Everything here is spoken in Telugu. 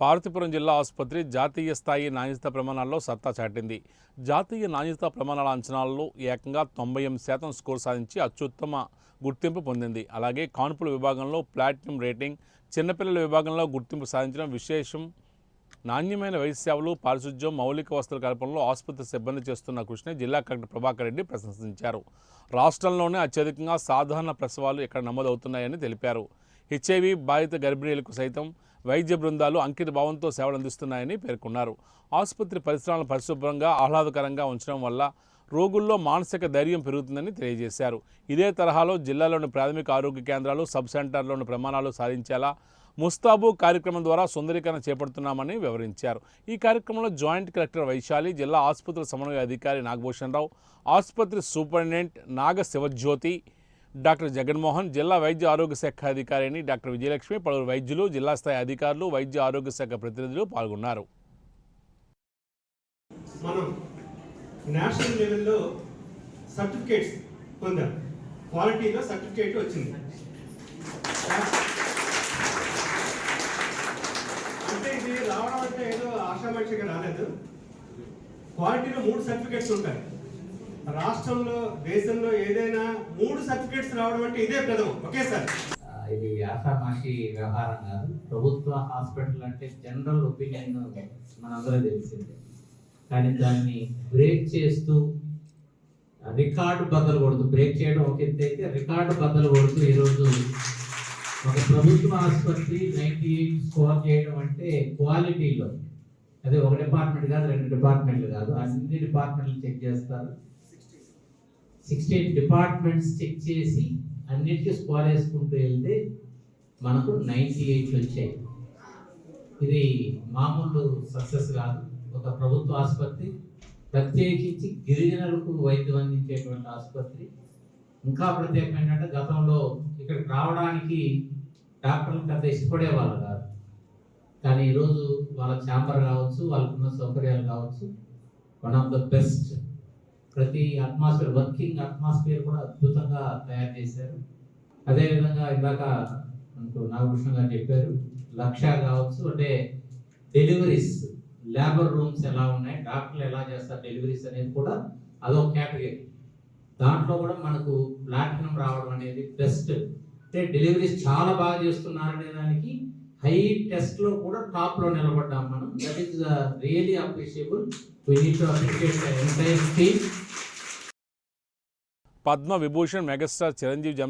పార్వతీపురం జిల్లా ఆసుపత్రి జాతీయ స్థాయి నాణ్యత ప్రమాణాల్లో సత్తా చాటింది. జాతీయ నాణ్యత ప్రమాణాల అంచనాల్లో ఏకంగా 98% స్కోర్ సాధించి అత్యుత్తమ గుర్తింపు పొందింది. అలాగే కాన్పుల విభాగంలో ప్లాటినం రేటింగ్, చిన్నపిల్లల విభాగంలో గుర్తింపు సాధించడం విశేషం. నాణ్యమైన వైద్య సేవలు, పారిశుధ్యం, మౌలిక వసతుల కల్పనలో ఆసుపత్రి సిబ్బంది చేస్తున్న కృషిని జిల్లా కలెక్టర్ ప్రభాకర్ రెడ్డి ప్రశంసించారు. రాష్ట్రంలోనే అత్యధికంగా సాధారణ ప్రసవాలు ఇక్కడ నమోదవుతున్నాయని తెలిపారు. హెచ్ఐవి బాధిత గర్భిణీలకు సైతం వైద్య బృందాలు అంకిత భావంతో సేవలు అందిస్తున్నాయని పేర్కొన్నారు. ఆసుపత్రి పరిసరాలను పరిశుభ్రంగా, ఆహ్లాదకరంగా ఉంచడం వల్ల రోగుల్లో మానసిక ధైర్యం పెరుగుతుందని తెలియజేశారు. ఇదే తరహాలో జిల్లాలోని ప్రాథమిక ఆరోగ్య కేంద్రాలు, సబ్ సెంటర్లోని ప్రమాణాలు సాధించేలా ముస్తాబు కార్యక్రమం ద్వారా సుందరీకరణ చేపడుతున్నామని వివరించారు. ఈ కార్యక్రమంలో జాయింట్ కలెక్టర్ వైశాలి, జిల్లా ఆసుపత్రుల సమన్వయ అధికారి నాగభూషణ్ రావు, ఆసుపత్రి సూపరింటెండెంట్ నాగ శివజ్యోతి, డాక్టర్ జగన్మోహన్, జిల్లా వైద్య ఆరోగ్య శాఖ అధికారిని డాక్టర్ విజయలక్ష్మి, పలువురు వైద్యులు, జిల్లా స్థాయి అధికారులు, వైద్య ఆరోగ్య శాఖ ప్రతినిధులు పాల్గొన్నారు. మనం నేషనల్ లెవెల్లో సర్టిఫికేట్స్ పొందాం, క్వాలిటీలో సర్టిఫికేట్ వచ్చింది. అంటే ఇది రావడం అంటే ఏదో ఆషామాషిగా రాలేదు. క్వాలిటీలో 3 సర్టిఫికేట్స్ ఉంటాయి. రాష్ట్రంలో, దేశంలో ఏదైనా 3 సర్టిఫికేట్స్ రావడం అంటే ఇదే ప్రథమం ఒకేసారి. ఇది ఆషామాషి వ్యవహారం కాదు. ప్రభుత్వ హాస్పిటల్ అంటే జనరల్ ఒపీనియన్ మనందరూ తెలిసిందే. కానీ దాన్ని బ్రేక్ చేస్తూ రికార్డు బద్దలు కొడుతూ, బ్రేక్ చేయడం ఒక ఎత్తు అయితే రికార్డు బద్దలు కొడుతూ ఈరోజు ఒక ప్రభుత్వ ఆసుపత్రి 98 స్కోర్ చేయడం అంటే క్వాలిటీలో, అదే ఒక డిపార్ట్మెంట్ కాదు, 2 డిపార్ట్మెంట్లు కాదు, అన్ని డిపార్ట్మెంట్లు చెక్ చేస్తారు. 16 డిపార్ట్మెంట్స్ చెక్ చేసి అన్నిటికీ స్కోర్ వేసుకుంటూ వెళ్తే మనకు 98 వచ్చాయి. ఇది మామూలు సక్సెస్ కాదు. ఒక ప్రభుత్వ ఆసుపత్రి, ప్రత్యేకించి గిరిజనులకు వైద్యం అందించేటువంటి ఆసుపత్రి. ఇంకా ప్రత్యేకం ఏంటంటే గతంలో ఇక్కడికి రావడానికి డాక్టర్లు పెద్ద ఇష్టపడేవాళ్ళు కాదు. కానీ ఈరోజు వాళ్ళ ఛాంబర్ కావచ్చు, వాళ్ళకున్న సౌకర్యాలు కావచ్చు, వన్ ఆఫ్ ద బెస్ట్. ప్రతి అట్మాస్ఫియర్, వర్కింగ్ అట్మాస్ఫియర్ కూడా అద్భుతంగా తయారు చేశారు. అదేవిధంగా ఇందాక మనకు నాగభూషణ్ గారు చెప్పారు, లక్ష్య కావచ్చు, అంటే డెలివరీస్, లేబర్ రూమ్స్ ఎలా ఉన్నాయి, డాక్టర్లు ఎలా చేస్తారు డెలివరీస్ అనేది కూడా అదొక కేటగిరీ. దాంట్లో కూడా మనకు ప్లాటినం రావడం అనేది బెస్ట్. అంటే డెలివరీస్ చాలా బాగా చేస్తున్నారనే దానికి హై టెస్ట్లో కూడా టాప్లో నిలబడ్డాం మనం. That is really appreciable. We need to appreciate the entire team. Padma Vibhushan megastar Chiranjeevi